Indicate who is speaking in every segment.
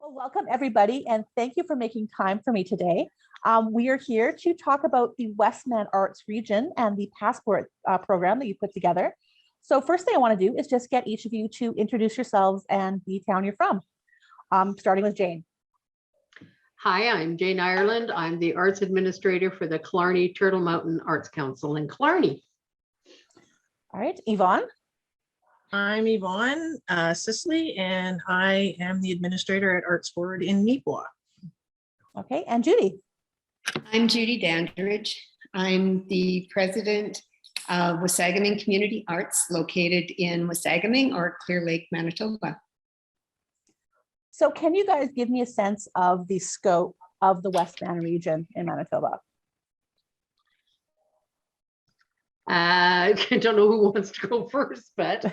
Speaker 1: Well, welcome everybody, and thank you for making time for me today. We are here to talk about the Westman Arts region and the passport program that you put together. So first thing I want to do is just get each of you to introduce yourselves and the town you're from, starting with Jane.
Speaker 2: Hi, I'm Jane Ireland. I'm the Arts Administrator for the Killarney Turtle Mountain Arts Council in Killarney.
Speaker 1: All right, Yvonne.
Speaker 3: I'm Yvonne Sisley, and I am the administrator at ArtsForward in Neepawa.
Speaker 1: Okay, and Judy.
Speaker 4: I'm Judy Dandridge. I'm the president of Wasagaming Community Arts, located in Wasagaming or Clear Lake, Manitoba.
Speaker 1: So can you guys give me a sense of the scope of the Westman region in Manitoba?
Speaker 2: I don't know who wants to go first, but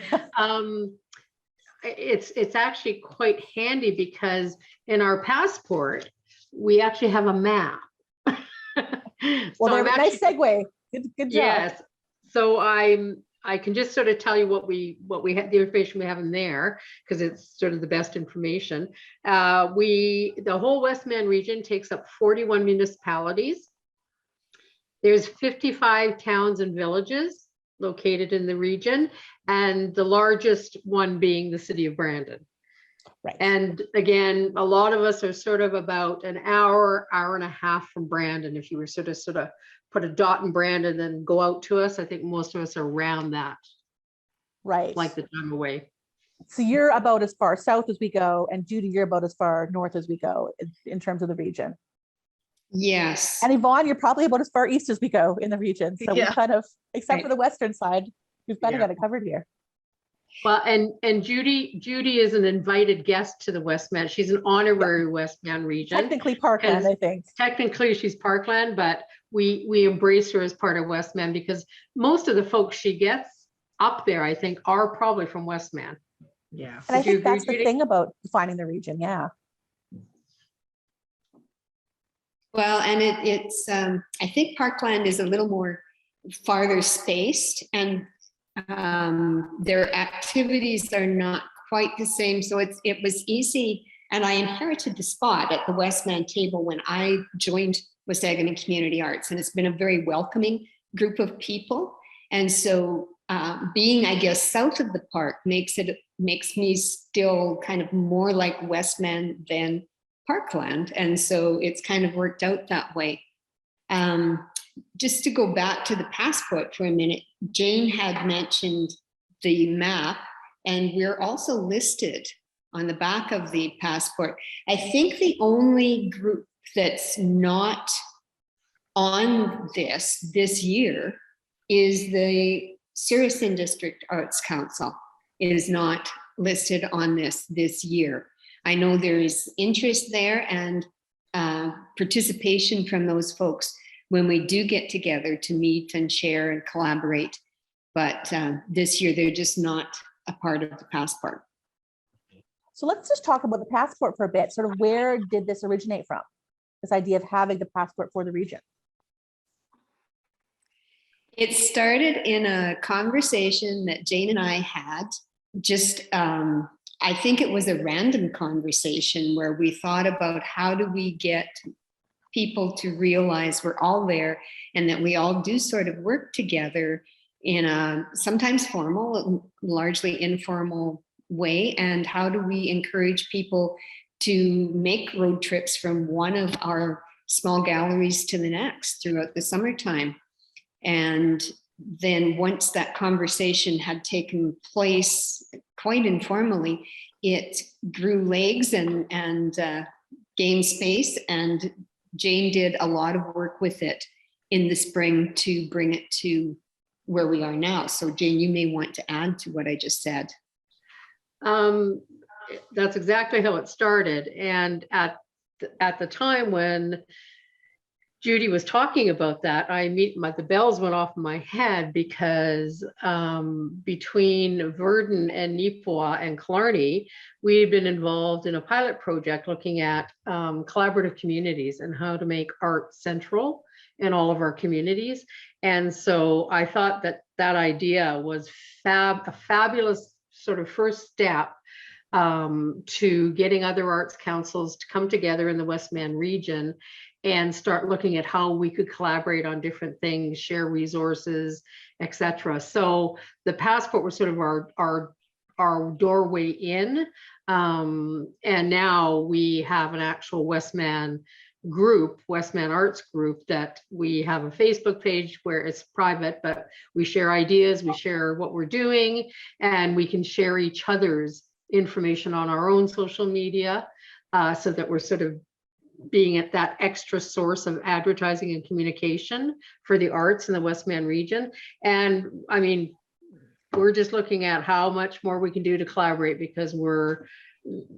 Speaker 2: it's actually quite handy because in our passport, we actually have a map.
Speaker 1: Well, nice segue. Good job.
Speaker 2: Yes. So I can just sort of tell you what we have, the information we have in there, because it's sort of the best information. The whole Westman region takes up 41 municipalities. There's 55 towns and villages located in the region, and the largest one being the city of Brandon.
Speaker 1: Right.
Speaker 2: And again, a lot of us are sort of about an hour and a half from Brandon. If you were sort of put a dot in Brandon and go out to us, I think most of us are around that.
Speaker 1: Right.
Speaker 2: Like the time away.
Speaker 1: So you're about as far south as we go, and Judy, you're about as far north as we go in terms of the region.
Speaker 4: Yes.
Speaker 1: And Yvonne, you're probably about as far east as we go in the region. So we
Speaker 3: Yeah.
Speaker 1: kind of, except for
Speaker 4: Right.
Speaker 1: the western side, we've kind of
Speaker 3: Yeah.
Speaker 1: got it covered here.
Speaker 2: Well, and Judy is an invited guest to the Westman. She's an honorary Westman region.
Speaker 1: Technically Parkland, I think.
Speaker 2: Technically she's Parkland, but we embrace her as part of Westman because most of the folks she gets up there, I think, are probably from Westman.
Speaker 3: Yeah.
Speaker 1: And I
Speaker 2: Would you
Speaker 1: think that's
Speaker 2: agree,
Speaker 1: the
Speaker 2: Judy?
Speaker 1: thing about defining the region. Yeah.
Speaker 4: Well, and it's I think Parkland is a little more farther spaced, and their activities are not quite the same. So it was easy, and I inherited the spot at the Westman table when I joined Wasagaming Community Arts, and it's been a very welcoming group of people. And so being, I guess, south of the park makes me still kind of more like Westman than Parkland. And so it's kind of worked out that way. Just to go back to the passport for a minute, Jane had mentioned the map, and we're also listed on the back of the passport. I think the only group that's not on this year is the Sirisan District Arts Council. It is not listed on this year. I know there is interest there and participation from those folks when we do get together to meet and share and collaborate. But this year, they're just not a part of the passport.
Speaker 1: So let's just talk about the passport for a bit. Sort of where did this originate from? This idea of having the passport for the region.
Speaker 4: It started in a conversation that Jane and I had. Just, I think it was a random conversation where we thought about how do we get people to realize we're all there and that we all do sort of work together in a sometimes formal, largely informal way. And how do we encourage people to make road trips from one of our small galleries to the next throughout the summertime? And then once that conversation had taken place quite informally, it grew legs and gained space, and Jane did a lot of work with it in the spring to bring it to where we are now. So Jane, you may want to add to what I just said.
Speaker 2: That's exactly how it started. And at the time when Judy was talking about that, the bells went off in my head because between Verdun and Neepawa and Killarney, we had been involved in a pilot project looking at collaborative communities and how to make art central in all of our communities. And so I thought that idea was a fabulous sort of first step to getting other arts councils to come together in the Westman region and start looking at how we could collaborate on different things, share resources, etc. So the passport was sort of our doorway in, and now we have an actual Westman group, Westman Arts group, that we have a Facebook page where it's private, but we share ideas, we share what we're doing, and we can share each other's information on our own social media, so that we're sort of being at that extra source of advertising and communication for the arts in the Westman region. And I mean, we're just looking at how much more we can do to collaborate, because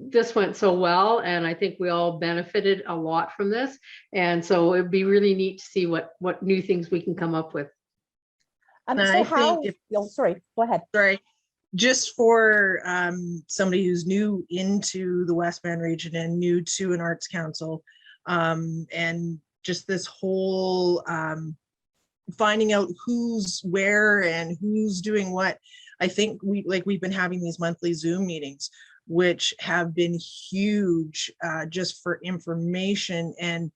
Speaker 2: this went so well, and I think we all benefited a lot from this. And so it'd be really neat to see what new things we can come up with.
Speaker 1: So how, sorry, go ahead.
Speaker 3: Sorry, just for somebody who's new into the Westman region and new to an arts council, and just this whole finding out who's where and who's doing what. I think we've been having these monthly Zoom meetings, which have been huge, just for information and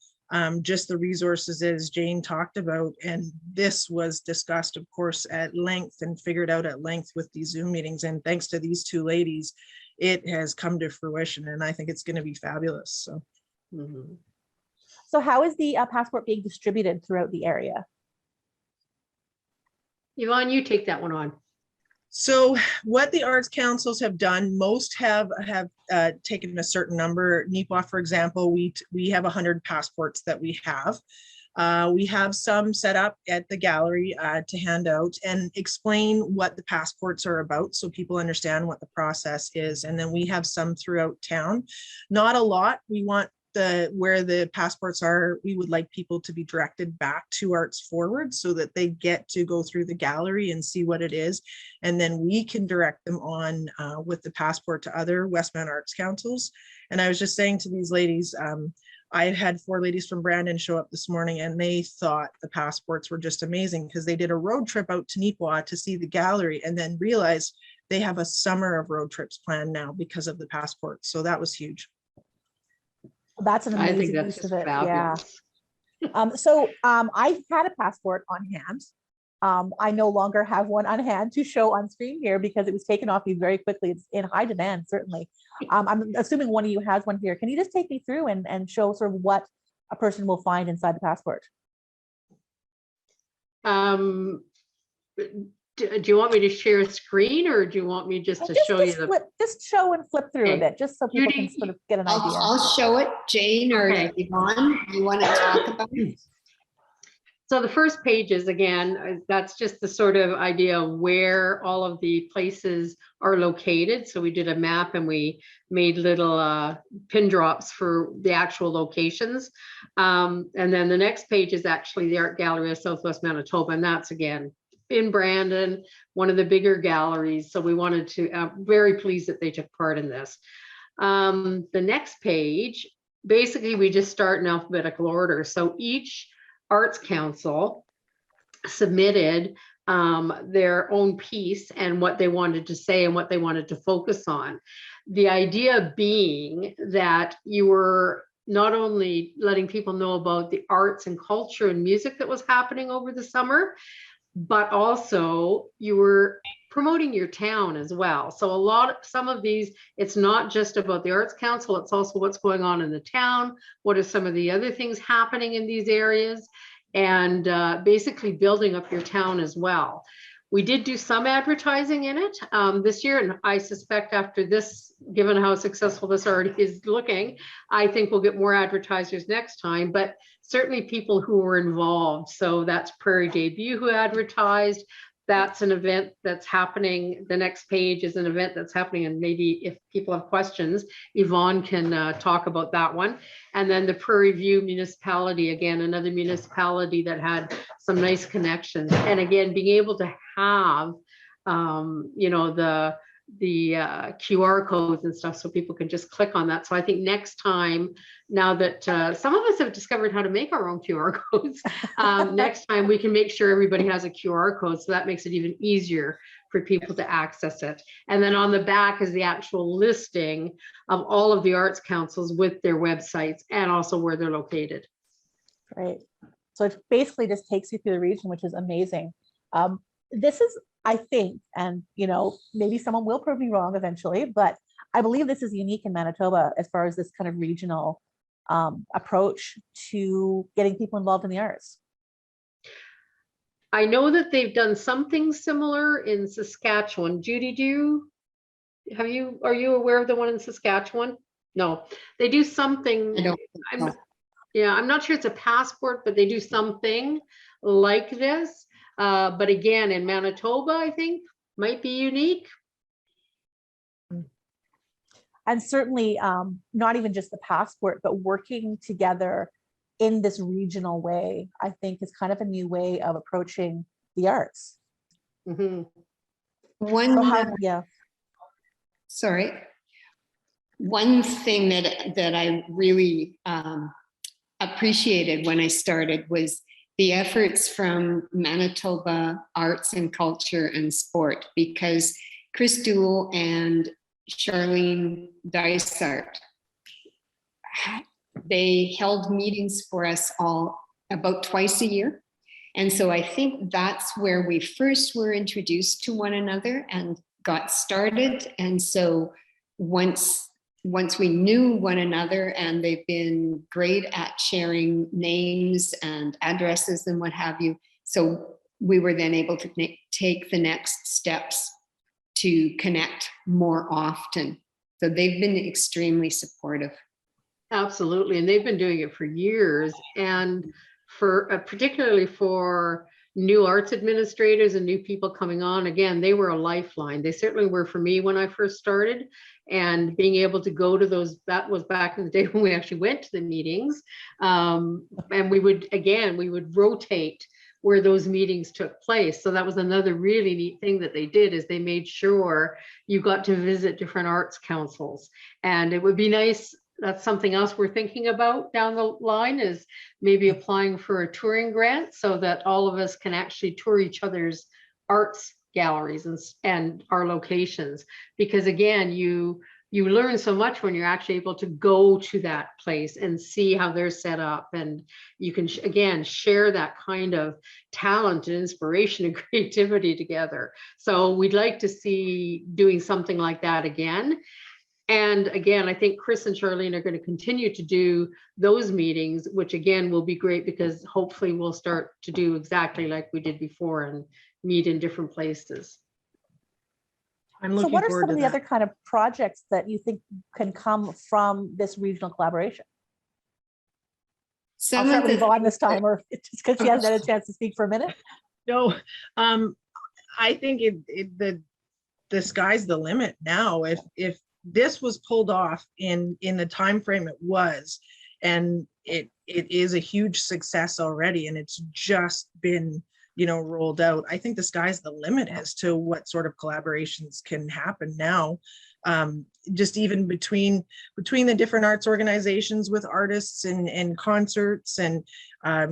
Speaker 3: just the resources as Jane talked about. And this was discussed, of course, at length and figured out at length with these Zoom meetings. And thanks to these two ladies, it has come to fruition, and I think it's going to be fabulous. So,
Speaker 1: So how is the passport being distributed throughout the area?
Speaker 2: Yvonne, you take that one on.
Speaker 3: So what the arts councils have done, most have taken a certain number. Neepawa, for example, we have 100 passports that we have. We have some set up at the gallery to hand out and explain what the passports are about, so people understand what the process is. And then we have some throughout town. Not a lot. We want where the passports are, we would like people to be directed back to ArtsForward so that they get to go through the gallery and see what it is. And then we can direct them on with the passport to other Westman Arts Councils. And I was just saying to these ladies, I had 4 ladies from Brandon show up this morning, and they thought the passports were just amazing, because they did a road trip out to Neepawa to see the gallery and then realized they have a summer of road trips planned now because of the passports. So that was huge.
Speaker 1: That's an amazing
Speaker 2: I think that's
Speaker 1: piece of
Speaker 2: just
Speaker 1: it.
Speaker 2: fabulous.
Speaker 1: Yeah. I've had a passport on hand. I no longer have one on hand to show on screen here because it was taken off me very quickly. It's in high demand, certainly. I'm assuming one of you has one here. Can you just take me through and show sort of what a person will find inside the passport?
Speaker 2: Do you want me to share a screen, or do you want me just to show you the?
Speaker 1: Just show and flip through a
Speaker 2: Okay.
Speaker 1: bit, just so people
Speaker 2: Judy,
Speaker 1: can sort of get an idea.
Speaker 4: I'll show it. Jane or
Speaker 2: Okay.
Speaker 4: Yvonne, you want to talk about it?
Speaker 2: So the first page is, again, that's just the sort of idea of where all of the places are located. So we did a map and we made little pin drops for the actual locations. And then the next page is actually the Art Gallery of Southwest Manitoba. And that's, again, in Brandon, one of the bigger galleries. So we wanted to, very pleased that they took part in this. The next page, basically we just start in alphabetical order. So each Arts Council submitted their own piece and what they wanted to say and what they wanted to focus on. The idea being that you were not only letting people know about the arts and culture and music that was happening over the summer, but also you were promoting your town as well. So some of these, it's not just about the Arts Council, it's also what's going on in the town. What are some of the other things happening in these areas? And basically building up your town as well. We did do some advertising in it this year, and I suspect after this, given how successful this already is looking, I think we'll get more advertisers next time, but certainly people who were involved. So that's Prairie Debut who advertised. That's an event that's happening. The next page is an event that's happening, and maybe if people have questions, Yvonne can talk about that one. And then the Prairie View municipality, again, another municipality that had some nice connections. And again, being able to have, you know, QR codes and stuff so people can just click on that. So I think next time, now that some of us have discovered how to make our own QR codes, next time we can make sure everybody has a QR code. So that makes it even easier for people to access it. And then on the back is the actual listing of all of the arts councils with their websites and also where they're located.
Speaker 1: Right. So it basically just takes you through the region, which is amazing. This is, I think, and you know, maybe someone will prove me wrong eventually, but I believe this is unique in Manitoba as far as this kind of regional approach to getting people involved in the arts.
Speaker 2: I know that they've done something similar in Saskatchewan. Judy, are you aware of the one in Saskatchewan? No, they do something.
Speaker 4: I don't know.
Speaker 2: I'm not sure it's a passport, but they do something like this. But again, in Manitoba, I think might be unique.
Speaker 1: And certainly not even just the passport, but working together in this regional way, I think is kind of a new way of approaching the arts.
Speaker 2: Mm-hmm.
Speaker 4: Sorry. One thing that I really appreciated when I started was the efforts from Manitoba Arts and Culture and Sport, because Chris Duell and Charlene Dysart, they held meetings for us all about twice a year. And so I think that's where we first were introduced to one another and got started. And so once we knew one another, and they've been great at sharing names and addresses and what have you. So we were then able to take the next steps to connect more often. So they've been extremely supportive.
Speaker 2: Absolutely. And they've been doing it for years. And for particularly for new arts administrators and new people coming on, again, they were a lifeline. They certainly were for me when I first started. And being able to go to those, that was back in the day when we actually went to the meetings. And we would rotate where those meetings took place. So that was another really neat thing that they did, is they made sure you got to visit different arts councils. And it would be nice, that's something else we're thinking about down the line, is maybe applying for a touring grant so that all of us can actually tour each other's arts galleries and our locations. Because again, you learn so much when you're actually able to go to that place and see how they're set up, and you can again share that kind of talent and inspiration and creativity together. So we'd like to see doing something like that again. And again, I think Chris and Charlene are going to continue to do those meetings, which again will be great, because hopefully we'll start to do exactly like we did before and meet in different places.
Speaker 1: So what are some of the other kind of projects that you think can come from this regional collaboration? I'll start with Yvonne this time, or just because she hasn't had a chance to speak for a minute.
Speaker 3: No, I think the sky's the limit now. If this was pulled off in the time frame it was, and it is a huge success already, and it's just been rolled out, I think the sky's the limit as to what sort of collaborations can happen now. Just even between the different arts organizations with artists and concerts, and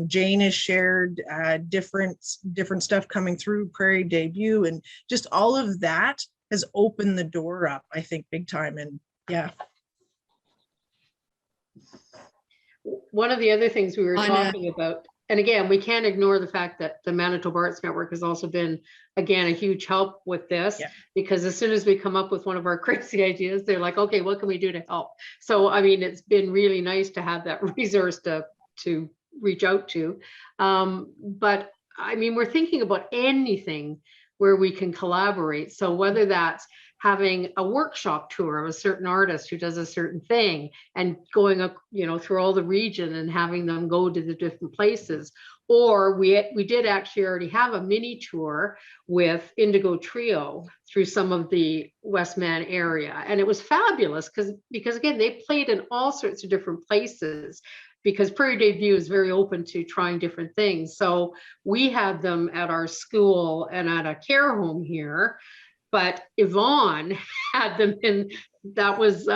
Speaker 3: Jane has shared different stuff coming through Prairie Debut, and just all of that has opened the door up, I think, big time. And yeah.
Speaker 2: One of the other things we were talking about, and again, we can't ignore the fact that the Manitoba Arts Network has also been, again, a huge help with this, because as soon as we come up with one of our crazy ideas, they're like, okay, what can we do to help? So, I mean, it's been really nice to have that resource to reach out to. But I mean, we're thinking about anything where we can collaborate. So whether that's having a workshop tour of a certain artist who does a certain thing and going up, through all the region and having them go to the different places. Or we did actually already have a mini tour with Indigo Trio through some of the Westman area. And it was fabulous because again, they played in all sorts of different places, because Prairie Debut is very open to trying different things. So we had them at our school and at a care home here. but Yvonne had them in, that was,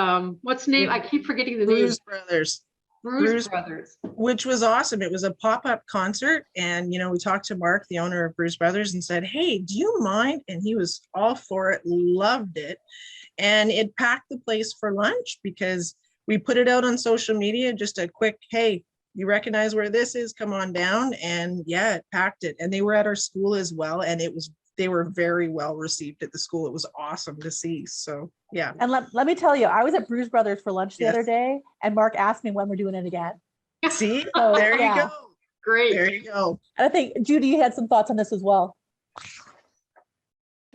Speaker 2: what's the name? I keep forgetting the name.
Speaker 3: Bruise Brothers.
Speaker 2: Bruise Brothers.
Speaker 3: Which was awesome. It was a pop-up concert. And, you know, we talked to Mark, the owner of Bruise Brothers, and said, hey, do you mind? And he was all for it, loved it. And it packed the place for lunch because we put it out on social media, just a quick, hey, you recognize where this is, come on down. And yeah, it packed it. And they were at our school as well. And they were very well received at the school. It was awesome to see. So yeah.
Speaker 1: And let me tell you, I was at Bruise Brothers for lunch the
Speaker 3: Yes.
Speaker 1: other day, and Mark asked me when we're doing it again.
Speaker 3: See,
Speaker 1: So,
Speaker 3: there
Speaker 1: yeah.
Speaker 3: you go.
Speaker 2: Great.
Speaker 3: There you go.
Speaker 1: And I think Judy, you had some thoughts on this as well.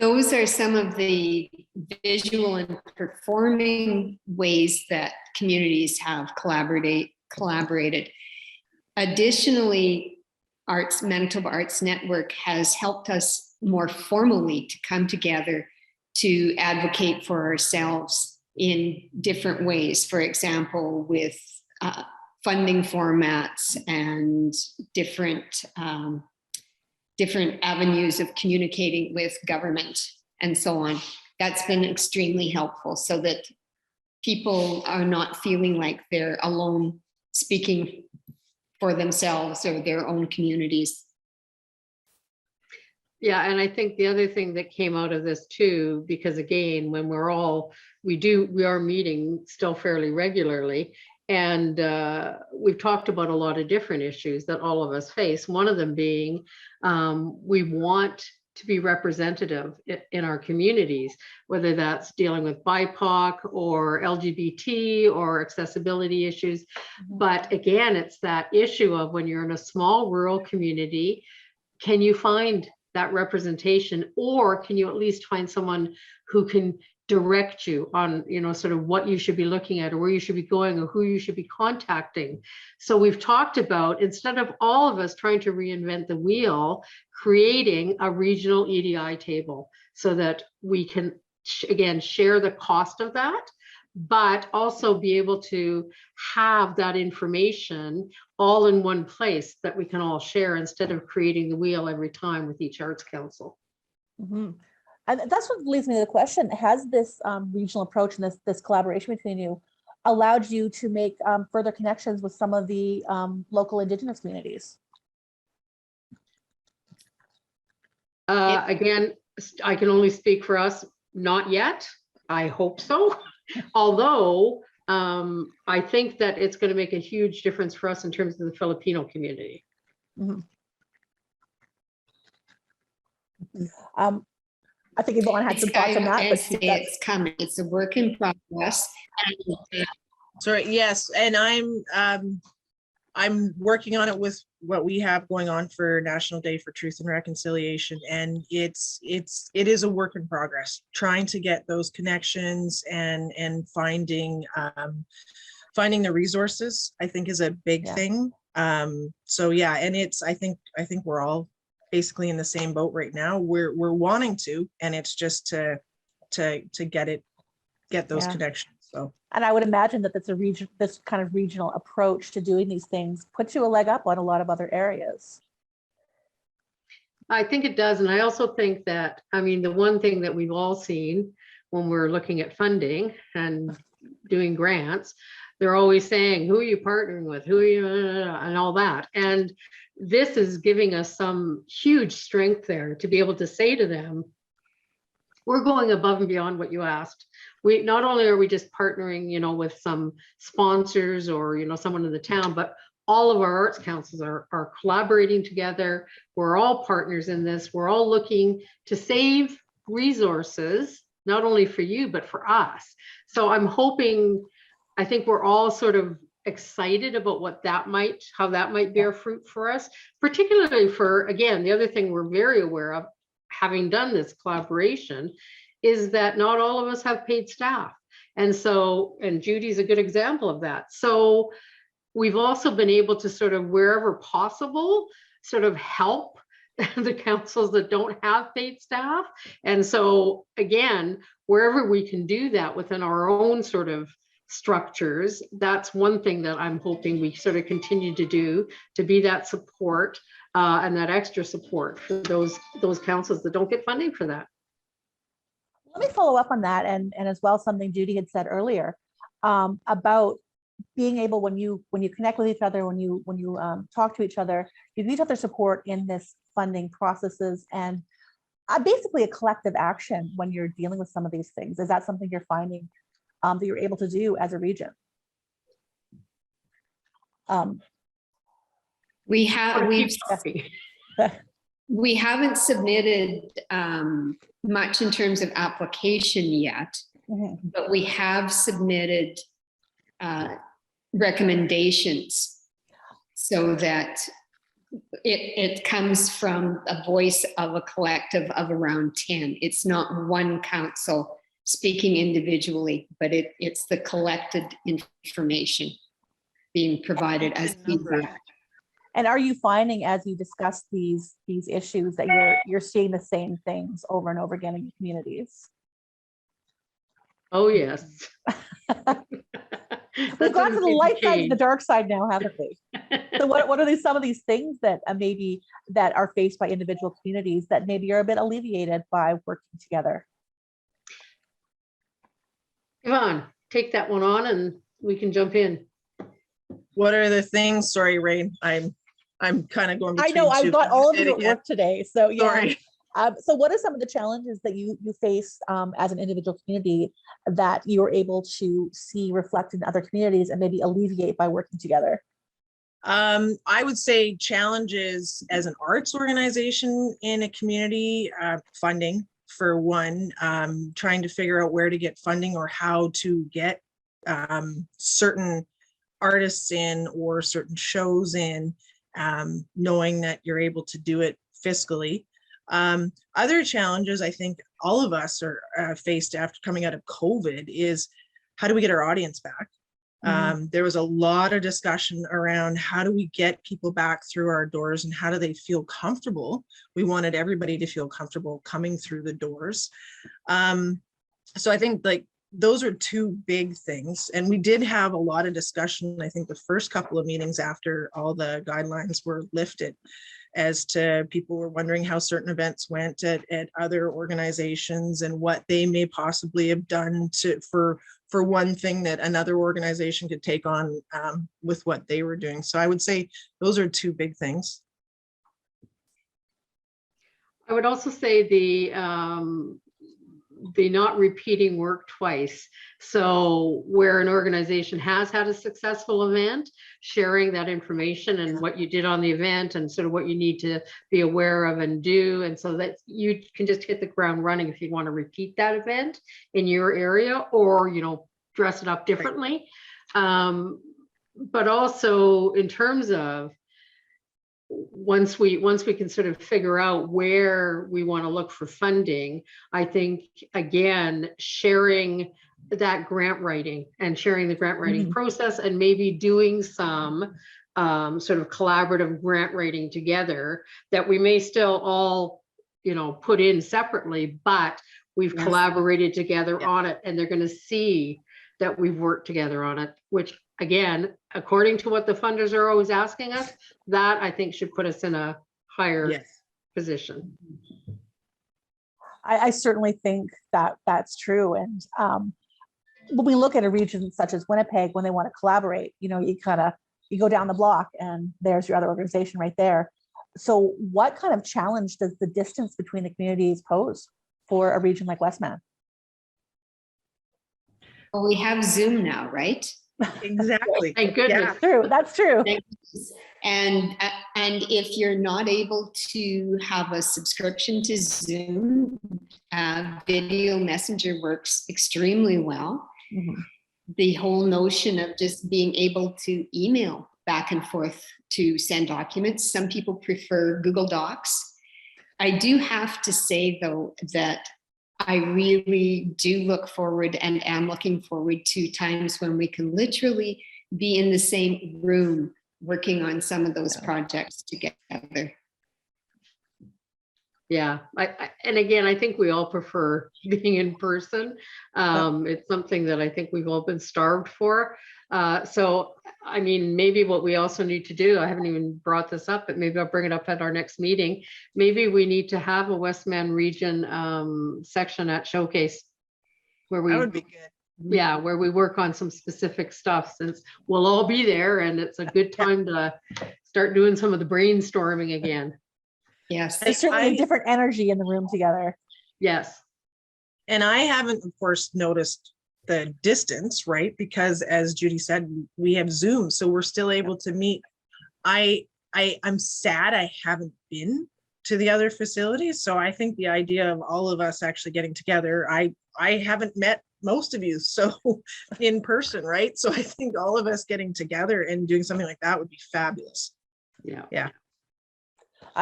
Speaker 4: Those are some of the visual and performing ways that communities have collaborated. Additionally, Manitoba Arts Network has helped us more formally to come together to advocate for ourselves in different ways. For example, with funding formats and different avenues of communicating with government and so on. That's been extremely helpful so that people are not feeling like they're alone speaking for themselves or their own communities.
Speaker 2: Yeah, and I think the other thing that came out of this too, because again, when we are meeting still fairly regularly, and we've talked about a lot of different issues that all of us face. One of them being we want to be representative in our communities, whether that's dealing with BIPOC or LGBT or accessibility issues. But again, it's that issue of when you're in a small rural community, can you find that representation, or can you at least find someone who can direct you on, you know, sort of what you should be looking at or where you should be going or who you should be contacting. So we've talked about, instead of all of us trying to reinvent the wheel, creating a regional EDI table so that we can, again, share the cost of that, but also be able to have that information all in one place that we can all share instead of creating the wheel every time with each arts council.
Speaker 1: Mm-hmm. And that's what leads me to the question: has this regional approach and this collaboration between you allowed you to make further connections with some of the local Indigenous communities?
Speaker 2: Again, I can only speak for us. Not yet. I hope so. Although I think that it's going to make a huge difference for us in terms of the Filipino community.
Speaker 1: Mm-hmm. I think Yvonne had some thoughts on that, but
Speaker 4: it's coming. It's a work in progress.
Speaker 3: Sorry, yes, and I'm working on it with what we have going on for National Day for Truth and Reconciliation, and it is a work in progress. Trying to get those connections and finding the resources, I think, is a big thing. So yeah, and I think we're all basically in the same boat right now. We're wanting to, and it's just to get those connections. So,
Speaker 1: and I would imagine that this kind of regional approach to doing these things puts you a leg up on a lot of other areas.
Speaker 2: I think it does. And I also think that, I mean, the one thing that we've all seen when we're looking at funding and doing grants, they're always saying, who are you partnering with? Who are you, and all that. And this is giving us some huge strength there to be able to say to them, we're going above and beyond what you asked. We not only are we just partnering, you know, with some sponsors or, you know, someone in the town, but all of our arts councils are collaborating together. We're all partners in this. We're all looking to save resources, not only for you, but for us. So I'm hoping, I think we're all sort of excited about how that might bear fruit for us, particularly for, again, the other thing we're very aware of, having done this collaboration, is that not all of us have paid staff. And so, and Judy's a good example of that. So we've also been able to sort of, wherever possible, sort of help the councils that don't have paid staff. And so again, wherever we can do that within our own sort of structures, that's one thing that I'm hoping we sort of continue to do, to be that support and that extra support for those councils that don't get funding for that.
Speaker 1: Let me follow up on that, and as well something Judy had said earlier about being able, when you connect with each other, when you talk to each other, you give each other support in this funding processes, and basically a collective action when you're dealing with some of these things. Is that something you're finding that you're able to do as a region?
Speaker 4: We have, we haven't submitted much in terms of application yet, but we have submitted recommendations so that it comes from a voice of a collective of around 10. It's not one council speaking individually, but it's the collected information being provided as feedback.
Speaker 1: And are you finding, as you discuss these issues, that you're seeing the same things over and over again in your communities?
Speaker 2: Oh, yes.
Speaker 1: We've gone to the light side and the dark side now, haven't we? So what are some of these things that maybe that are faced by individual communities that maybe are a bit alleviated by working together?
Speaker 2: Yvonne, take that one on and we can jump in.
Speaker 3: What are the things? Sorry, Rrain. I'm kind of going between
Speaker 1: I know
Speaker 3: two.
Speaker 1: I've got all of you at work today, so yeah.
Speaker 3: Sorry.
Speaker 1: So what are some of the challenges that you face as an individual community that you're able to see reflected in other communities and maybe alleviate by working together?
Speaker 3: I would say challenges as an arts organization in a community, funding for one, trying to figure out where to get funding or how to get certain artists in or certain shows in, knowing that you're able to do it fiscally. Other challenges I think all of us are faced after coming out of COVID is how do we get our audience back? There was a lot of discussion around how do we get people back through our doors and how do they feel comfortable? We wanted everybody to feel comfortable coming through the doors. So I think like those are two big things. And we did have a lot of discussion, I think the first couple of meetings after all the guidelines were lifted, as to people were wondering how certain events went at other organizations and what they may possibly have done for one thing that another organization could take on with what they were doing. So I would say those are two big things.
Speaker 2: I would also say the not repeating work twice. So where an organization has had a successful event, sharing that information and what you did on the event and sort of what you need to be aware of and do. And so that you can just hit the ground running if you want to repeat that event in your area or, you know, dress it up differently. But also in terms of once we can sort of figure out where we want to look for funding, I think again sharing that grant writing and sharing the grant writing process and maybe doing some sort of collaborative grant writing together that we may still all, you know, put in separately, but we've collaborated together on it and they're going to see that we've worked together on it, which again, according to what the funders are always asking us, that I think should put us in a higher position.
Speaker 1: I certainly think that that's true. And when we look at a region such as Winnipeg, when they want to collaborate, you know, you go down the block and there's your other organization right there. So what kind of challenge does the distance between the communities pose for a region like Westman?
Speaker 4: Well, we have Zoom now, right?
Speaker 3: Exactly.
Speaker 2: Thank goodness.
Speaker 1: True. That's true.
Speaker 4: And if you're not able to have a subscription to Zoom, video messenger works extremely well. The whole notion of just being able to email back and forth to send documents. Some people prefer Google Docs. I do have to say though that I really do look forward and am looking forward to times when we can literally be in the same room working on some of those projects together.
Speaker 2: Yeah, and again, I think we all prefer being in person. It's something that I think we've all been starved for. So I mean, maybe what we also need to do, I haven't even brought this up, but maybe I'll bring it up at our next meeting. Maybe we need to have a Westman region section at Showcase where we,
Speaker 3: That would be good.
Speaker 2: yeah, where we work on some specific stuff, since we'll all be there and it's a good time to start doing some of the brainstorming again.
Speaker 4: Yes.
Speaker 1: There's certainly a different energy in the room together.
Speaker 2: Yes.
Speaker 3: And I haven't, of course, noticed the distance, right? Because as Judy said, we have Zoom, so we're still able to meet. I'm sad I haven't been to the other facilities. So I think the idea of all of us actually getting together, I haven't met most of you so in person, right? So I think all of us getting together and doing something like that would be fabulous.
Speaker 2: Yeah.
Speaker 3: Yeah.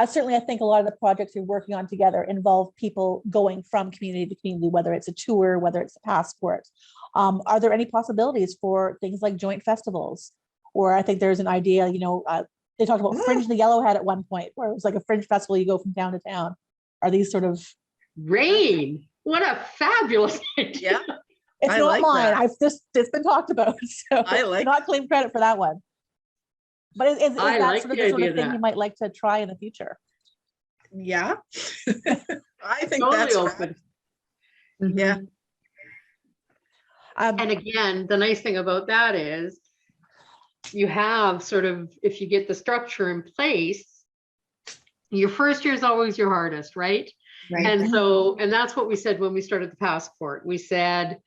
Speaker 1: Certainly, I think a lot of the projects you're working on together involve people going from community to community, whether it's a tour, whether it's a passport. Are there any possibilities for things like joint festivals? Or I think there's an idea, you know, they talked about Fringe the Yellowhead at one point, where it was like a fringe festival, you go from town to town. Are these sort of...
Speaker 2: Rrain, what a fabulous idea.
Speaker 3: Yeah.
Speaker 1: It's
Speaker 3: I
Speaker 1: not
Speaker 3: like
Speaker 1: mine.
Speaker 3: that.
Speaker 1: It's been talked about. So
Speaker 3: I like
Speaker 1: not claim credit for that one. But is
Speaker 2: I
Speaker 1: that
Speaker 2: like
Speaker 1: sort of
Speaker 2: the
Speaker 1: the sort
Speaker 2: idea
Speaker 1: of
Speaker 2: of
Speaker 1: thing
Speaker 2: that.
Speaker 1: you might like to try in the future?
Speaker 3: Yeah. I think
Speaker 2: Totally
Speaker 3: that's
Speaker 2: open.
Speaker 3: Yeah.
Speaker 2: And again, the nice thing about that is you have sort of, if you get the structure in place, your first year is always your hardest, right?
Speaker 4: Right.
Speaker 2: And so, and that's what we said when we started the passport. We said,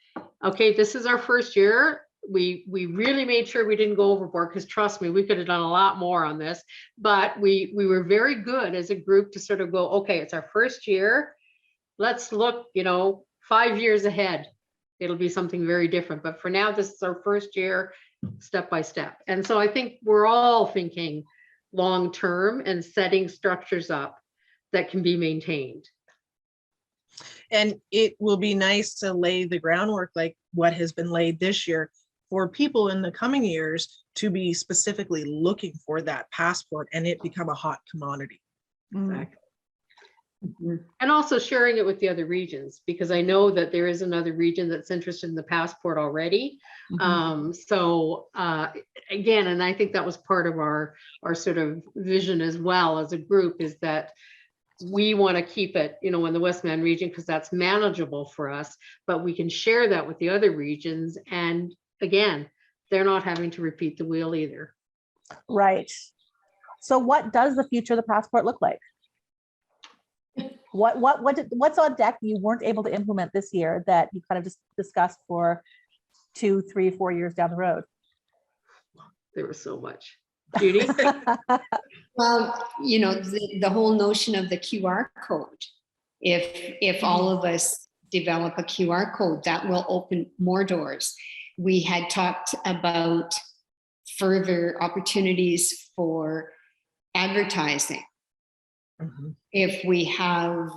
Speaker 2: okay, this is our first year. We really made sure we didn't go overboard, because trust me, we could have done a lot more on this, but we were very good as a group to sort of go, okay, it's our first year. Let's look, 5 years ahead. It'll be something very different. But for now, this is our first year, step by step. And so I think we're all thinking long-term and setting structures up that can be maintained.
Speaker 3: And it will be nice to lay the groundwork like what has been laid this year for people in the coming years to be specifically looking for that passport and it become a hot commodity.
Speaker 2: Exactly. And also sharing it with the other regions, because I know that there is another region that's interested in the passport already. So again, and I think that was part of our sort of vision as well as a group, is that we want to keep it, in the Westman region, because that's manageable for us, but we can share that with the other regions. And again, they're not having to repeat the wheel either.
Speaker 1: Right. So what does the future of the passport look like? What's on deck you weren't able to implement this year that you kind of just discussed for 2, 3, 4 years down the road?
Speaker 2: There was so much. Judy?
Speaker 4: Well, the whole notion of the QR code. If all of us develop a QR code, that will open more doors. We had talked about further opportunities for advertising. If we have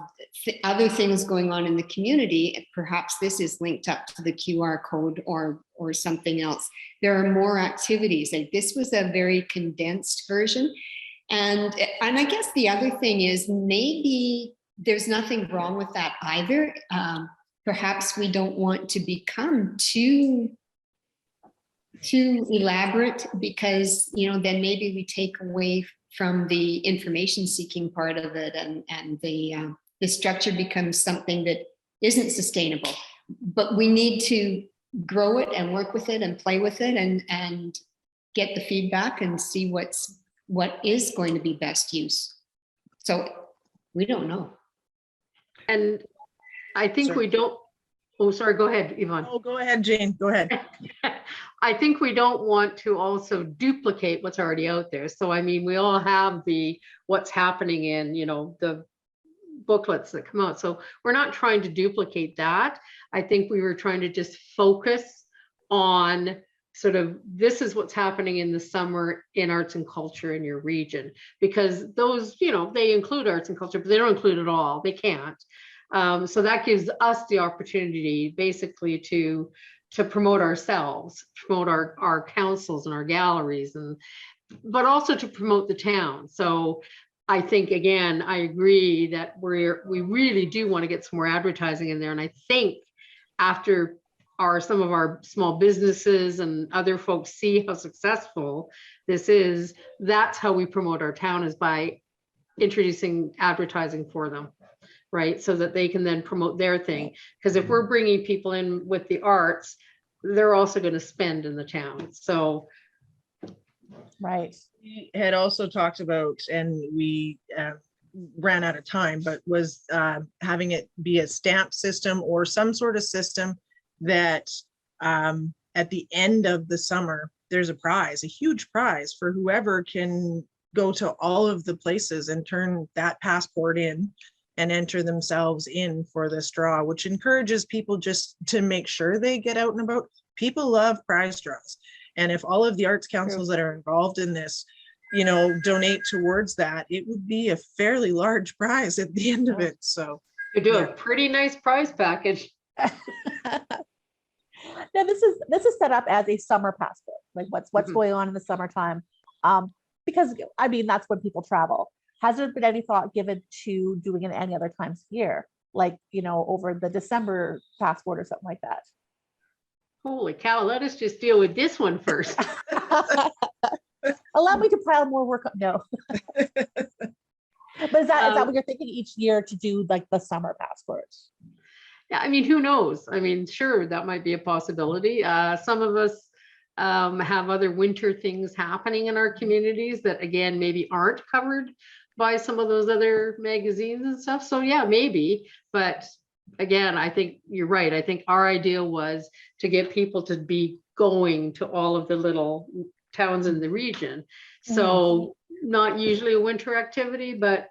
Speaker 4: other things going on in the community, perhaps this is linked up to the QR code or something else. There are more activities. Like this was a very condensed version. And I guess the other thing is maybe there's nothing wrong with that either. Perhaps we don't want to become too elaborate, because then maybe we take away from the information seeking part of it, and the structure becomes something that isn't sustainable. But we need to grow it and work with it and play with it and get the feedback and see what is going to be best use. So we don't know.
Speaker 2: And I think
Speaker 3: Sorry.
Speaker 2: we don't, oh, sorry, go ahead, Yvonne.
Speaker 3: Oh, go ahead, Jane, go ahead.
Speaker 2: I think we don't want to also duplicate what's already out there. So, I mean, we all have what's happening in, the booklets that come out. So we're not trying to duplicate that. I think we were trying to just focus on sort of, this is what's happening in the summer in arts and culture in your region, because those, they include arts and culture, but they don't include it all. They can't. So that gives us the opportunity basically to promote ourselves, promote our councils and our galleries, but also to promote the town. So I think, again, I agree that we really do want to get some more advertising in there. And I think after some of our small businesses and other folks see how successful this is, that's how we promote our town, is by introducing advertising for them, right? So that they can then promote their thing. Because if we're bringing people in with the arts, they're also going to spend in the town. So.
Speaker 1: Right.
Speaker 3: We had also talked about, and we ran out of time, but was having it be a stamp system or some sort of system that at the end of the summer, there's a prize, a huge prize for whoever can go to all of the places and turn that passport in and enter themselves in for this draw, which encourages people just to make sure they get out and about. People love prize draws. And if all of the arts councils that are involved in this, you know, donate towards that, it would be a fairly large prize at the end of it. So
Speaker 2: You do a pretty nice prize package.
Speaker 1: Now this is set up as a summer passport, like what's going on in the summertime. Because I mean, that's when people travel. Has there been any thought given to doing it any other times of year? Like, you know, over the December passport or something like that?
Speaker 2: Holy cow, let us just deal with this one first.
Speaker 1: Allow me to pile more work up. No. But is that what you're thinking each year to do, like the summer passports?
Speaker 2: Yeah, I mean, who knows? I mean, sure, that might be a possibility. Some of us have other winter things happening in our communities that, again, maybe aren't covered by some of those other magazines and stuff. So yeah, maybe. But again, I think you're right. I think our idea was to get people to be going to all of the little towns in the region. So not usually a winter activity, but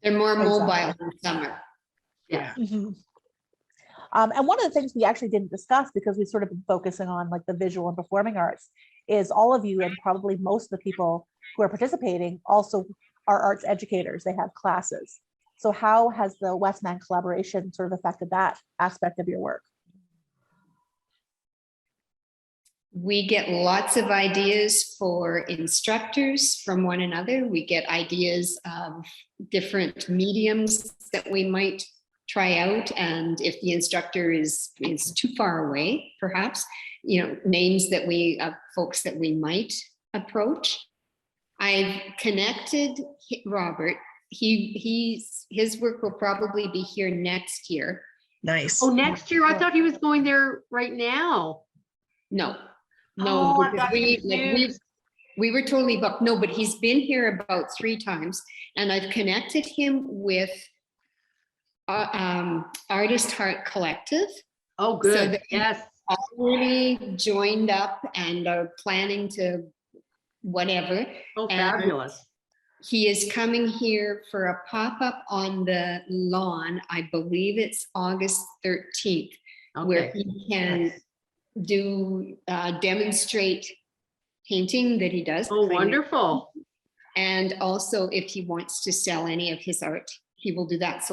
Speaker 4: they're more mobile in summer.
Speaker 2: yeah.
Speaker 1: And one of the things we actually didn't discuss, because we've sort of been focusing on like the visual and performing arts, is all of you and probably most of the people who are participating also are arts educators. They have classes. So how has the Westman collaboration sort of affected that aspect of your work?
Speaker 4: We get lots of ideas for instructors from one another. We get ideas of different mediums that we might try out. And if the instructor is too far away, perhaps, you know, names that folks that we might approach. I've connected Robert. His work will probably be here next year.
Speaker 3: nice.
Speaker 2: Oh, next year? I thought he was going there right now.
Speaker 4: No,
Speaker 2: Oh, I
Speaker 4: because
Speaker 2: thought he was
Speaker 4: we were totally booked. No, but he's been here about 3 times, and I've connected him with Artist Heart Collective.
Speaker 2: Oh,
Speaker 4: So
Speaker 2: good.
Speaker 4: that-
Speaker 2: Yes.
Speaker 4: Already joined up and are planning to whatever.
Speaker 2: Oh,
Speaker 4: And
Speaker 2: fabulous.
Speaker 4: he is coming here for a pop-up on the lawn. I believe it's August 13th, where
Speaker 2: Okay.
Speaker 4: he can do demonstrate painting that he does.
Speaker 2: Oh, wonderful.
Speaker 4: And also if he wants to sell any of his art, he will do that.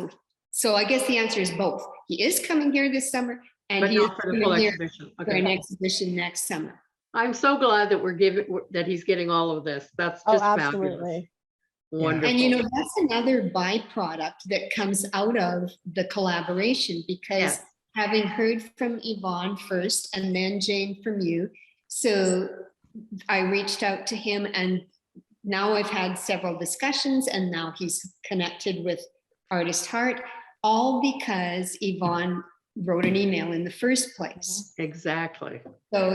Speaker 4: So I guess the answer is both. He is coming here this summer, and
Speaker 2: But
Speaker 4: he is
Speaker 2: not for the full
Speaker 4: coming here
Speaker 2: exhibition.
Speaker 4: for an
Speaker 2: Okay.
Speaker 4: exhibition next summer.
Speaker 2: I'm so glad that he's getting all of this. That's
Speaker 1: Oh,
Speaker 2: just fabulous.
Speaker 1: absolutely.
Speaker 2: Wonderful.
Speaker 4: And you know, that's another byproduct that comes out of the collaboration, because
Speaker 2: Yes.
Speaker 4: having heard from Yvonne first and then Jane from you, so I reached out to him, and now I've had several discussions, and now he's connected with Artist Heart, all because Yvonne wrote an email in the first place.
Speaker 2: Exactly.
Speaker 4: So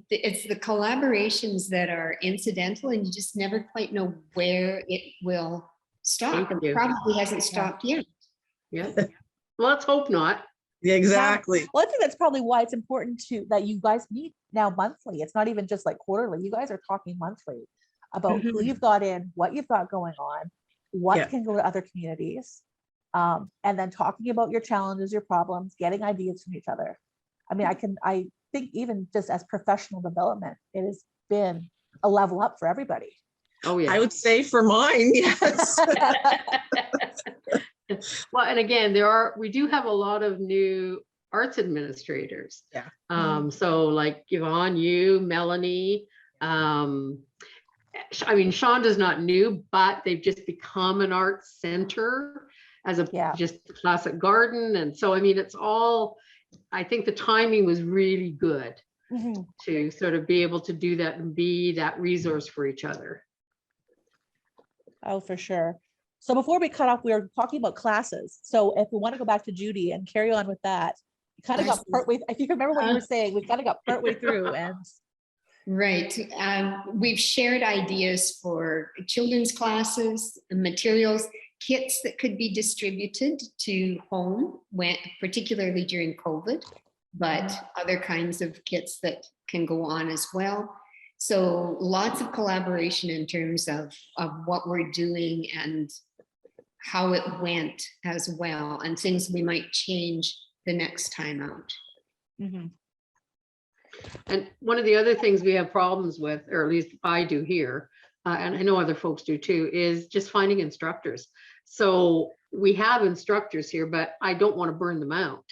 Speaker 4: it's the collaborations that are incidental, and you just never quite know where it will stop.
Speaker 2: Thank
Speaker 4: It
Speaker 2: you.
Speaker 4: probably hasn't stopped yet.
Speaker 2: Yeah. Let's hope not.
Speaker 3: Yeah, exactly.
Speaker 1: Well, I think that's probably why it's important that you guys meet now monthly. It's not even just like quarterly. You guys are talking monthly about who you've got in, what you've got going on, what can go to other communities, and then talking about your challenges, your problems, getting ideas from each other. I mean, I think even just as professional development, it has been a level up for everybody.
Speaker 2: Oh, yeah.
Speaker 3: I would say for mine, yes.
Speaker 2: Well, and again, we do have a lot of new arts administrators.
Speaker 3: Yeah.
Speaker 2: So like Yvonne, you, Melanie, I mean, Shonda's not new, but they've just become an arts center as a just a classic garden. And so, I mean, it's all I think the timing was really good
Speaker 1: Mhm.
Speaker 2: to sort of be able to do that and be that resource for each other.
Speaker 1: Oh, for sure. So before we cut off, we were talking about classes. So if we want to go back to Judy and carry on with that, we kind of got partway, if you can remember what you were saying, we kind of got partway through and
Speaker 4: Right. We've shared ideas for children's classes, materials, kits that could be distributed to home, when, particularly during COVID, but other kinds of kits that can go on as well. So lots of collaboration in terms of what we're doing and how it went as well, and things we might change the next time out.
Speaker 1: Mhm.
Speaker 2: And one of the other things we have problems with, or at least I do here, and I know other folks do too, is just finding instructors. So we have instructors here, but I don't want to burn them out.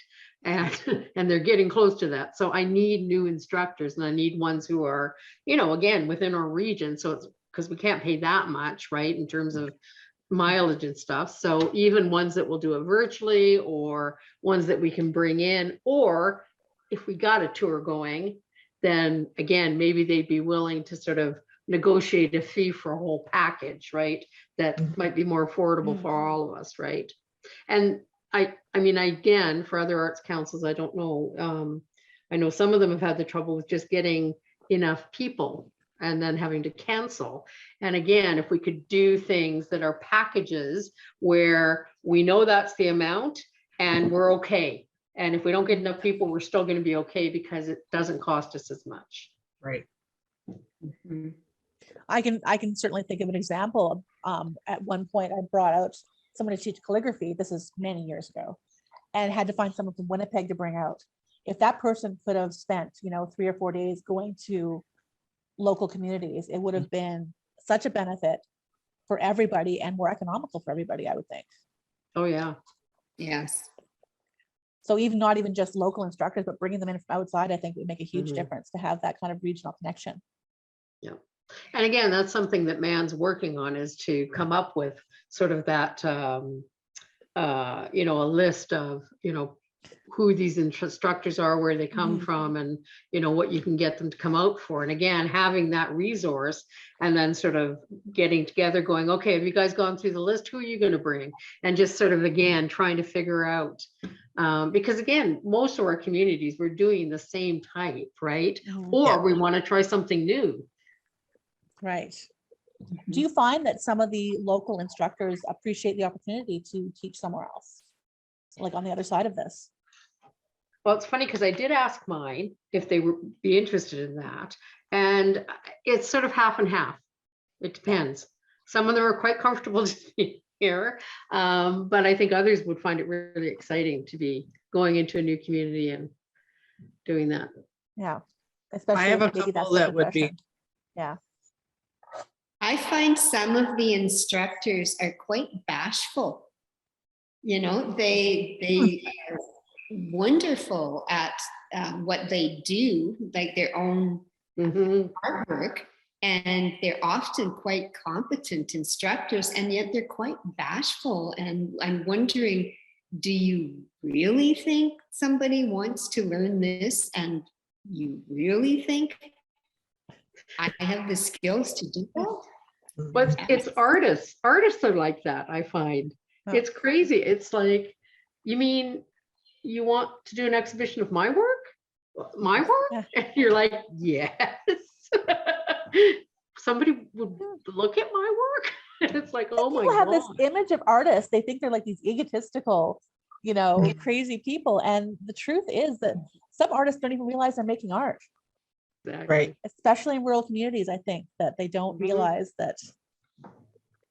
Speaker 2: And, and they're getting close to that. So I need new instructors, and I need ones who are, you know, again, within our region. So it's because we can't pay that much, right, in terms of mileage and stuff. So even ones that will do it virtually, or ones that we can bring in, or if we got a tour going, then again, maybe they'd be willing to sort of negotiate a fee for a whole package, right? That might be more affordable for all of us, right? And I mean, again, for other arts councils, I don't know. I know some of them have had the trouble with just getting enough people and then having to cancel. And again, if we could do things that are packages where we know that's the amount and we're okay. And if we don't get enough people, we're still going to be okay because it doesn't cost us as much.
Speaker 3: Right.
Speaker 2: Mhm.
Speaker 1: I can certainly think of an example. At one point I brought out someone to teach calligraphy. This is many years ago, and had to find someone from Winnipeg to bring out. If that person could have spent, you know, 3 or 4 days going to local communities, it would have been such a benefit for everybody and more economical for everybody, I would think.
Speaker 2: Oh, yeah.
Speaker 4: Yes.
Speaker 1: So even not even just local instructors, but bringing them in from outside, I think would make a huge
Speaker 2: Mhm.
Speaker 1: difference to have that kind of regional connection.
Speaker 2: Yeah. And again, that's something that Man's working on, is to come up with sort of that, you know, a list of, you know, who these instructors are, where they come
Speaker 1: Mhm.
Speaker 2: from, and, you know, what you can get them to come out for. And again, having that resource, and then sort of getting together going, okay, have you guys gone through the list? Who are you going to bring? And just sort of, again, trying to figure out, because again, most of our communities, we're doing the same type, right?
Speaker 1: Mhm.
Speaker 2: Or we want to try something new.
Speaker 1: Right. Do you find that some of the local instructors appreciate the opportunity to teach somewhere else, like on the other side of this?
Speaker 2: Well, it's funny because I did ask mine if they would be interested in that. And it's sort of half and half. It depends. Some of them are quite comfortable to be here. But I think others would find it really exciting to be going into a new community and doing that.
Speaker 1: Yeah. Especially
Speaker 3: have
Speaker 1: if
Speaker 3: a
Speaker 1: maybe that's
Speaker 3: couple
Speaker 1: the
Speaker 3: that would be.
Speaker 1: profession. Yeah.
Speaker 4: I find some of the instructors are quite bashful. You know, they are wonderful at what they do, like their own
Speaker 2: Mhm.
Speaker 4: artwork, and they're often quite competent instructors, and yet they're quite bashful. And I'm wondering, do you really think somebody wants to learn this, and you really think I have the skills to do that?
Speaker 2: But it's artists. Artists are like that, I find.
Speaker 1: Oh.
Speaker 2: It's crazy. It's like, you mean you want to do an exhibition of my work? My work?
Speaker 1: Yeah.
Speaker 2: And you're like, yes. Somebody would look at my work. And it's like, oh my
Speaker 1: People have
Speaker 2: God.
Speaker 1: this image of artists. They think they're like these egotistical, you know, crazy people. And the truth is that some artists don't even realize they're making art,
Speaker 2: Exactly.
Speaker 3: Right.
Speaker 1: especially in rural communities. I think that they don't
Speaker 2: Mhm.
Speaker 1: realize that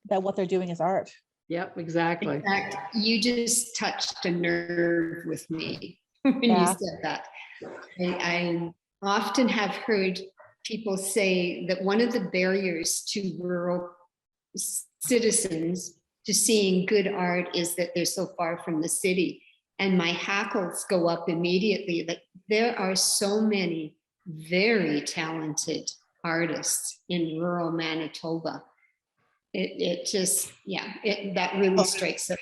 Speaker 1: what they're doing is art.
Speaker 2: Yep, exactly.
Speaker 4: In fact, you just touched a nerve with me when you
Speaker 1: Yeah.
Speaker 4: said that. I often have heard people say that one of the barriers to rural citizens to seeing good art is that they're so far from the city. And my hackles go up immediately. That there are so many very talented artists in rural Manitoba. It just, yeah, that really strikes us.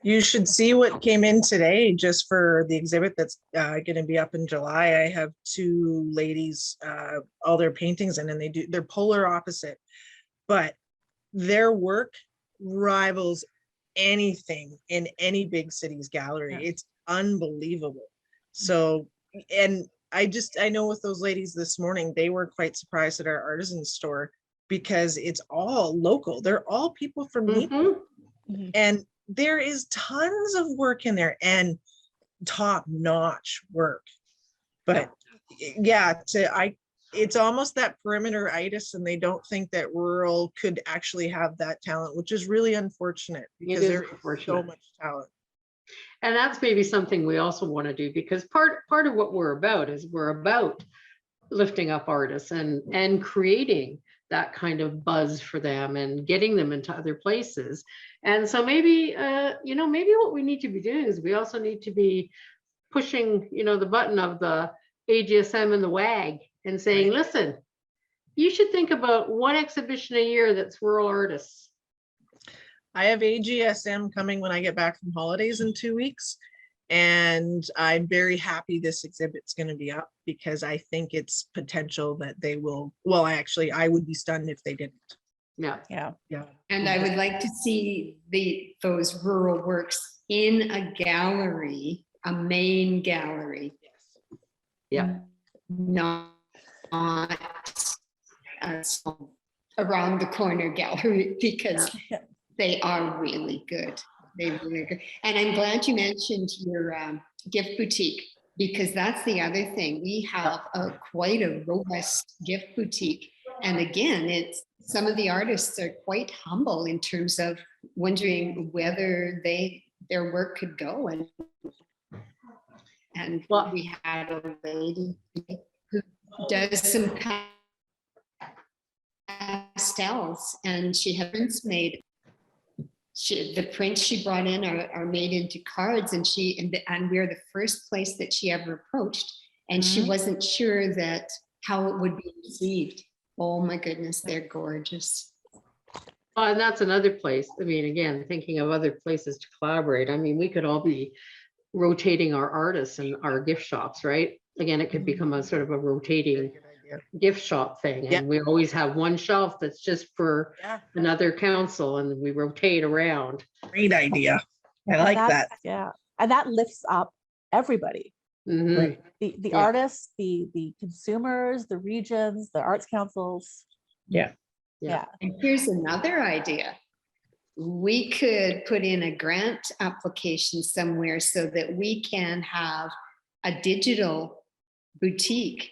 Speaker 3: You should see what came in today just for the exhibit that's going to be up in July. I have two ladies, all their paintings, and then they're polar opposite, but their work rivals anything in any big city's gallery.
Speaker 1: Yeah.
Speaker 3: It's unbelievable. So, and I know with those ladies this morning, they were quite surprised at our artisan store because it's all local. They're all people from Neepawa.
Speaker 1: Mhm.
Speaker 3: And there is tons of work in there and top-notch work. But yeah, it's almost that perimeter-itis, and they don't think that rural could actually have that talent, which is really unfortunate because there is so much talent.
Speaker 2: And that's maybe something we also want to do, because part of what we're about is we're about lifting up artists and creating that kind of buzz for them and getting them into other places. And so maybe, maybe what we need to be doing is we also need to be pushing, the button of the AGSM and the WAG and saying,
Speaker 3: Right.
Speaker 2: listen, you should think about one exhibition a year that's rural artists.
Speaker 3: I have AGSM coming when I get back from holidays in 2 weeks. And I'm very happy this exhibit's going to be up because I think it's potential that they will. Well, I would be stunned if they didn't.
Speaker 2: Yeah.
Speaker 4: And I would like to see those rural works in a gallery, a main gallery.
Speaker 2: Yeah.
Speaker 4: Not a around the corner gallery, because they are really good. They're really good. And I'm glad you mentioned your gift boutique, because that's the other thing. We have quite a robust gift boutique. And again, it's some of the artists are quite humble in terms of wondering whether their work could go. And we had a lady who does some pastels, and she had prints made. The prints she brought in are made into cards, and we're the first place that she ever approached, and she wasn't sure that how it would be received. Oh my goodness, they're gorgeous.
Speaker 2: And that's another place. I mean, again, thinking of other places to collaborate. I mean, we could all be rotating our artists and our gift shops, right? Again, it could become a sort of a rotating gift shop thing, and we always have one shelf that's just for another council, and we rotate around.
Speaker 3: Great idea. I like that.
Speaker 1: Yeah, and that lifts up everybody.
Speaker 2: Mhm.
Speaker 3: Right.
Speaker 1: The artists, the consumers, the regions, the arts councils.
Speaker 3: Yeah.
Speaker 4: And here's another idea. We could put in a grant application somewhere so that we can have a digital boutique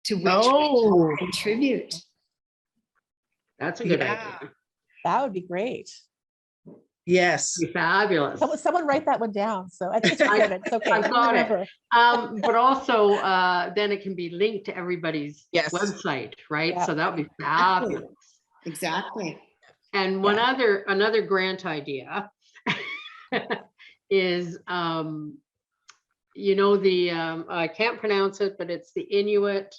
Speaker 4: to which we contribute.
Speaker 2: That's a good idea.
Speaker 1: That would be great.
Speaker 3: Yes.
Speaker 2: Be fabulous.
Speaker 1: Someone write that one down. So I think it's it's okay.
Speaker 2: I've got it.
Speaker 1: Remember.
Speaker 2: But also then it can be linked to everybody's website, right?
Speaker 1: Yeah.
Speaker 2: So that would be fabulous.
Speaker 4: Exactly.
Speaker 2: And another grant idea is I can't pronounce it, but it's the Inuit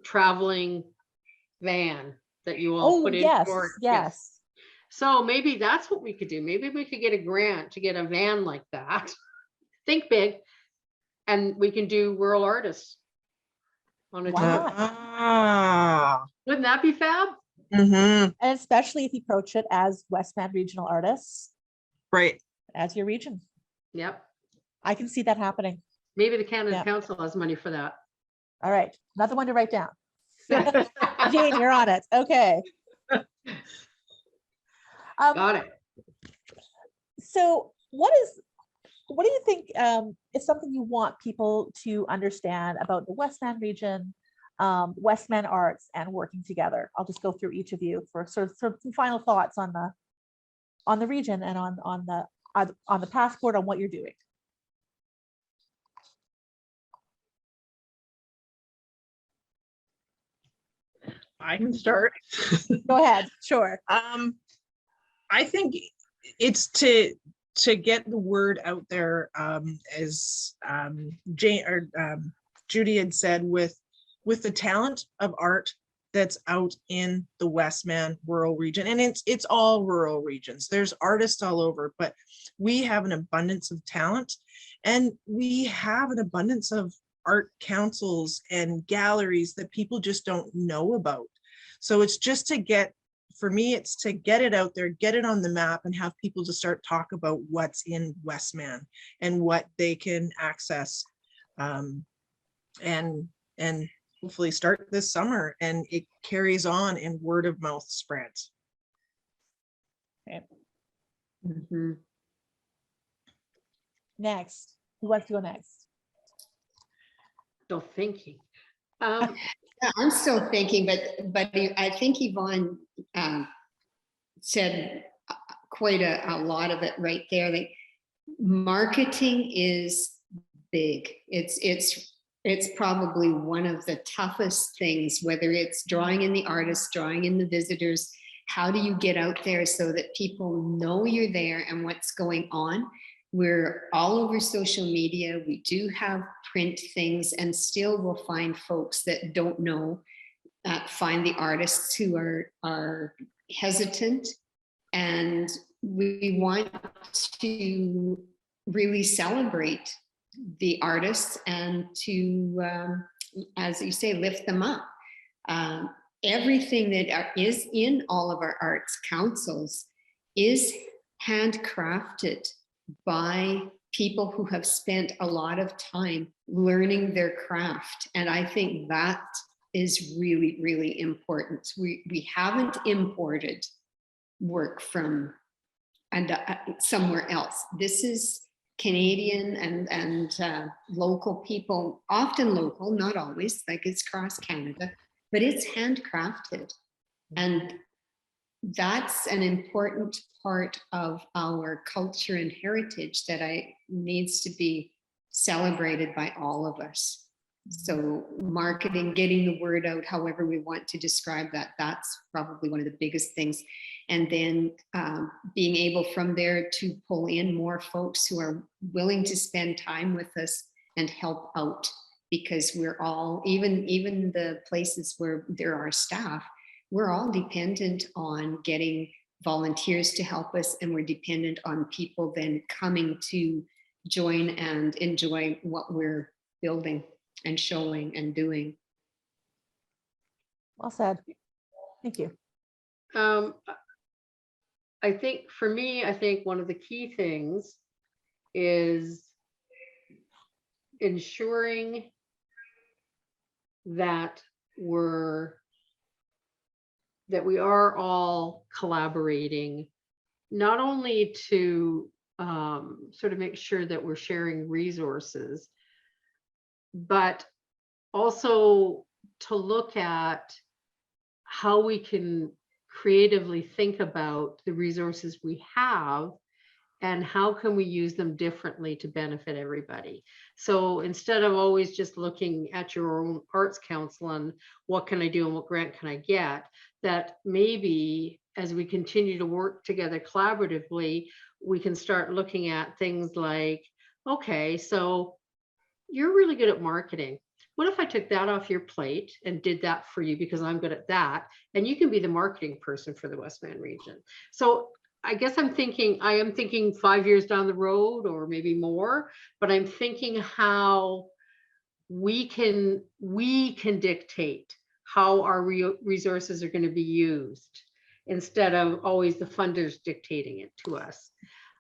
Speaker 2: traveling van that you all put in for.
Speaker 1: Yes.
Speaker 2: So maybe that's what we could do. Maybe we could get a grant to get a van like that. Think big, and we can do rural artists on a tour. Wouldn't that be fab?
Speaker 1: And especially if you approach it as Westman regional artists,
Speaker 3: right?
Speaker 1: As your region.
Speaker 2: Yep.
Speaker 1: I can see that happening.
Speaker 2: Maybe the Canada Council has money for that.
Speaker 1: All right, another one to write down. Jane, you're on it. Okay.
Speaker 2: Got it.
Speaker 1: So what do you think is something you want people to understand about the Westman region, Westman arts, and working together? I'll just go through each of you for sort of some final thoughts on the region and on the passport, on what you're doing.
Speaker 3: I can start.
Speaker 1: Go ahead. Sure.
Speaker 3: I think it's to get the word out there, as Jane or Judy had said, with the talent of art that's out in the Westman rural region. And it's all rural regions. There's artists all over, but we have an abundance of talent, and we have an abundance of art councils and galleries that people just don't know about. So it's just to get, for me, it's to get it out there, get it on the map, and have people to start talk about what's in Westman and what they can access. And hopefully start this summer, and it carries on and word of mouth spreads.
Speaker 4: Mhm.
Speaker 1: Next, who wants to go next?
Speaker 2: Still thinking.
Speaker 4: Yeah, I'm still thinking, but I think Yvonne said quite a lot of it right there. Like, marketing is big. It's probably one of the toughest things, whether it's drawing in the artists, drawing in the visitors. How do you get out there so that people know you're there and what's going on? We're all over social media. We do have print things, and still we'll find folks that don't know, find the artists who are hesitant. And we want to really celebrate the artists and to, as you say, lift them up. Everything that is in all of our arts councils is handcrafted by people who have spent a lot of time learning their craft. And I think that is really, really important. We haven't imported work from somewhere else. This is Canadian and local people, often local, not always, like it's across Canada, but it's handcrafted. And that's an important part of our culture and heritage that needs to be celebrated by all of us. So marketing, getting the word out, however we want to describe that, that's probably one of the biggest things. And then being able from there to pull in more folks who are willing to spend time with us and help out, because we're all, even the places where there are staff, we're all dependent on getting volunteers to help us, and we're dependent on people then coming to join and enjoy what we're building and showing and doing.
Speaker 1: Well said. Thank you.
Speaker 2: I think for me, I think one of the key things is ensuring that we are all collaborating, not only to sort of make sure that we're sharing resources, but also to look at how we can creatively think about the resources we have and how can we use them differently to benefit everybody. So instead of always just looking at your own arts council and what can I do and what grant can I get, that maybe as we continue to work together collaboratively, we can start looking at things like, okay, so you're really good at marketing. What if I took that off your plate and did that for you because I'm good at that, and you can be the marketing person for the Westman region? So I guess I am thinking 5 years down the road or maybe more, but I'm thinking how we can dictate how our resources are going to be used instead of always the funders dictating it to us,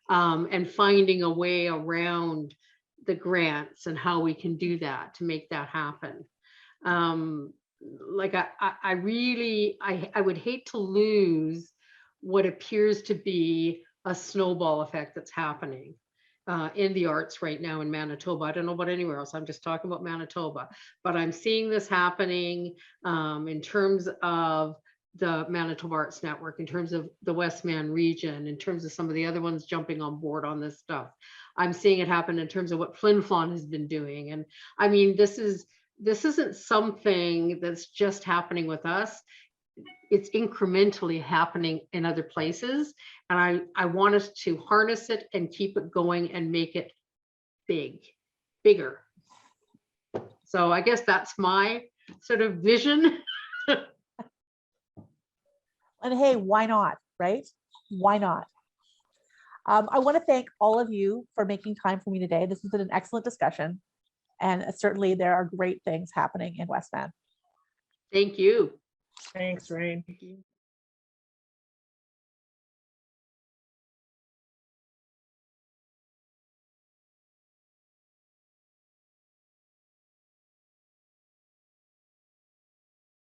Speaker 2: and finding a way around the grants and how we can do that to make that happen. Like I would hate to lose what appears to be a snowball effect that's happening in the arts right now in Manitoba. I don't know about anywhere else. I'm just talking about Manitoba, but I'm seeing this happening in terms of the Manitoba Arts Network, in terms of the Westman region, in terms of some of the other ones jumping on board on this stuff. I'm seeing it happen in terms of what Flin Flon has been doing. And I mean, this isn't something that's just happening with us. It's incrementally happening in other places. And I want us to harness it and keep it going and make it bigger. So I guess that's my sort of vision.
Speaker 1: And hey, why not, right? Why not? I want to thank all of you for making time for me today. This has been an excellent discussion. And certainly there are great things happening in Westman.
Speaker 2: Thank you.
Speaker 3: Thanks, Rrain.